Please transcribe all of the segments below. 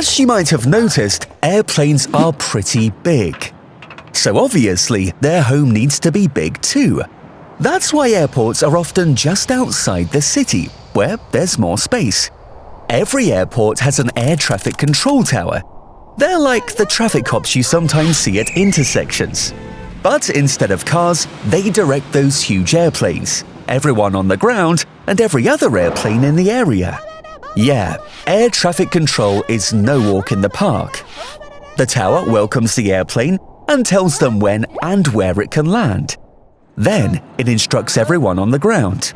As you might have noticed, airplanes are pretty big. So obviously, their home needs to be big too. That's why airports are often just outside the city, where there's more space. Every airport has an air traffic control tower. They're like the traffic cops you sometimes see at intersections. But instead of cars, they direct those huge airplanes, everyone on the ground, and every other airplane in the area. Yeah, air traffic control is no walk in the park. The tower welcomes the airplane and tells them when and where it can land. Then it instructs everyone on the ground.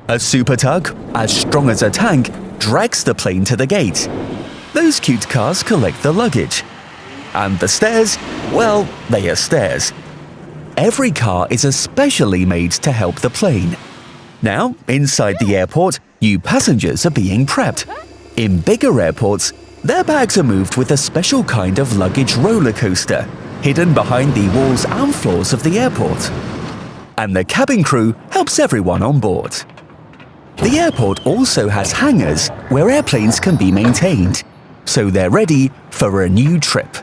A super tug, as strong as a tank, drags the plane to the gate. Those cute cars collect the luggage. And the stairs, well, they are stairs. Every car is especially made to help the plane. Now, inside the airport, you passengers are being prepped. In bigger airports, their bags are moved with a special kind of luggage roller coaster, hidden behind the walls and floors of the airport. And the cabin crew helps everyone on board. The airport also has hangars where airplanes can be maintained, so they're ready for a new trip.